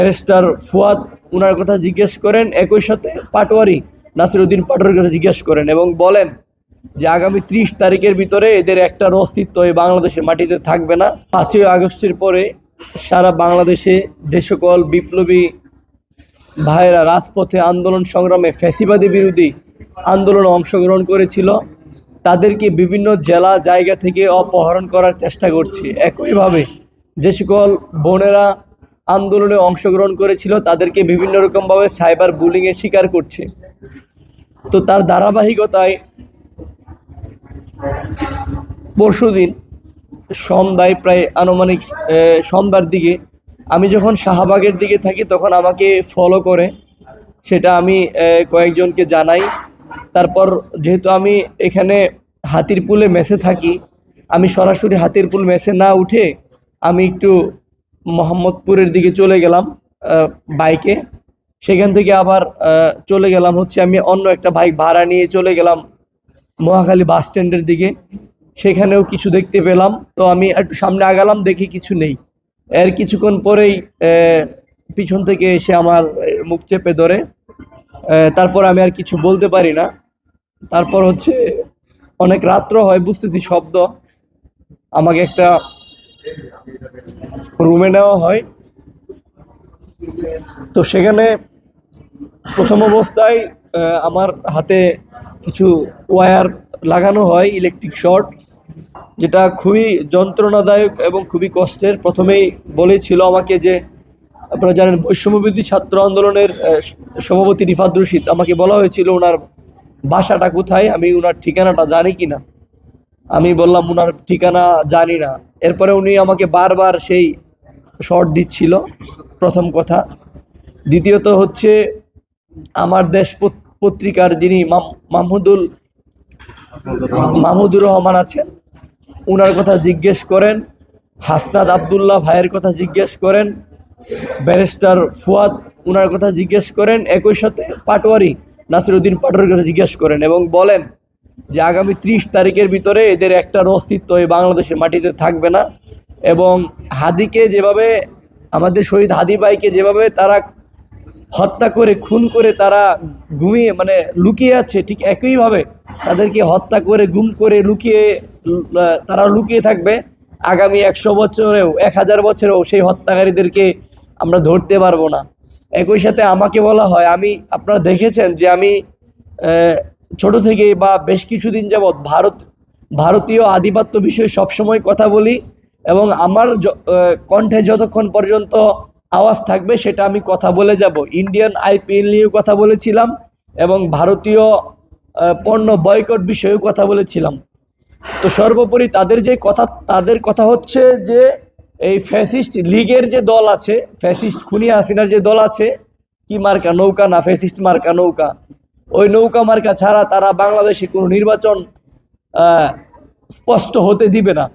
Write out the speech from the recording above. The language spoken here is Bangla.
ব্যারিস্টার ফুয়াদ উনার কথা জিজ্ঞেস করেন, একই সাথে পাটোয়ারি নাসিরউদ্দিন পাটোয়ারির কথা জিজ্ঞেস করেন এবং বলেন যে আগামী 30 তারিখের ভিতরে এদের একটার অস্তিত্ব এই বাংলাদেশের মাটিতে থাকবে না। 5ই আগস্টের পরে সারা বাংলাদেশে যে সকল বিপ্লবী ভাইয়েরা রাজপথে আন্দোলন সংগ্রামে ফ্যাসিবাদী বিরোধী আন্দোলনে অংশগ্রহণ করেছিল, তাদেরকে বিভিন্ন জেলা জায়গা থেকে অপহরণ করার চেষ্টা করছে। একইভাবে যে সকল বোনেরা আন্দোলনে অংশগ্রহণ করেছিল তাদেরকে বিভিন্ন রকমভাবে সাইবার বুলিংয়ের শিকার করছে। তো তার ধারাবাহিকতায় পরশুদিন সন্ধ্যায় প্রায় আনুমানিক সন্ধ্যার দিকে আমি যখন শাহবাগের দিকে থাকি তখন আমাকে ফলো করে, সেটা আমি কয়েকজনকে জানাই। তারপর যেহেতু আমি এখানে হাতিরপুলে মেসে থাকি, আমি সরাসরি হাতিরপুল মেসে না উঠে আমি একটু মোহাম্মদপুরের দিকে চলে গেলাম বাইকে। সেখান থেকে আবার চলে গেলাম হচ্ছে আমি অন্য একটা বাইক ভাড়া নিয়ে চলে গেলাম মহাখালী বাস স্ট্যান্ডের দিকে। সেখানেও কিছু দেখতে পেলাম, তো আমি একটু সামনে আগালাম, দেখি কিছু নেই। এর কিছুক্ষণ পরেই পিছন থেকে এসে আমার মুখ চেপে ধরে। তারপর আমি আর কিছু বলতে পারি না। তারপর হচ্ছে অনেক রাত্র হয়, বুঝতেছি শব্দ, আমাকে একটা রুমে নেওয়া হয়। তো সেখানে প্রথম অবস্থায় আমার হাতে কিছু ওয়্যার লাগানো হয়, ইলেকট্রিক শর্ট, যেটা খুবই যন্ত্রণাদায়ক এবং খুবই কষ্টের। প্রথমেই বলেছিল আমাকে যে, আপনারা জানেন বৈষম্যবিরোধী ছাত্র আন্দোলনের সভাপতি রিফাত রশিদ, আমাকে বলা হয়েছিল ওনার বাসাটা কোথায়, আমি ওনার ঠিকানাটা জানি কি না। আমি বললাম ওনার ঠিকানা জানি না। এরপরে উনি আমাকে বারবার সেই শর্ট দিচ্ছিল, প্রথম কথা। দ্বিতীয়ত হচ্ছে আমার দেশ পত্রিকার যিনি মাহমুদুর রহমান আছেন, ওনার কথা জিজ্ঞেস করেন, হাসনাত আবদুল্লাহ ভাইয়ের কথা জিজ্ঞেস করেন, ব্যারিস্টার ফুয়াদ উনার কথা জিজ্ঞেস করেন, একই সাথে পাটোয়ারি নাসিরউদ্দিন পাটোয়ারির কথা জিজ্ঞেস করেন এবং বলেন যে আগামী 30 তারিখের ভিতরে এদের একটার অস্তিত্ব এই বাংলাদেশের মাটিতে থাকবে না। এবং হাদিকে যেভাবে, আমাদের শহীদ হাদি ভাইকে যেভাবে তারা হত্যা করে খুন করে তারা ঘুমিয়ে লুকিয়ে আছে, ঠিক একইভাবে তাদেরকে হত্যা করে গুম করে তারা লুকিয়ে থাকবে। আগামী 100 বছরেও 1000 বছরেও সেই হত্যাকারীদেরকে আমরা ধরতে পারবো না। একই সাথে আমাকে বলা হয়, আপনারা দেখেছেন যে আমি ছোট থেকে বা বেশ কিছুদিন যাবৎ ভারতীয় আধিপত্য বিষয়ে সবসময় কথা বলি এবং আমার কণ্ঠে যতক্ষণ পর্যন্ত আওয়াজ থাকবে সেটা আমি কথা বলে যাব। ইন্ডিয়ান আইপিএল নিয়েও কথা বলেছিলাম এবং ভারতীয় পণ্য বয়কট বিষয়েও কথা বলেছিলাম। তো সর্বোপরি তাদের কথা হচ্ছে যে এই ফ্যাসিস্ট লীগের যে দল আছে, ফ্যাসিস্ট খুনি হাসিনার যে দল আছে, কি মার্কা, নৌকা না, ফ্যাসিস্ট মার্কা নৌকা, ওই নৌকা মার্কা ছাড়া তারা বাংলাদেশে কোনো নির্বাচন স্পষ্ট হতে দিবে না।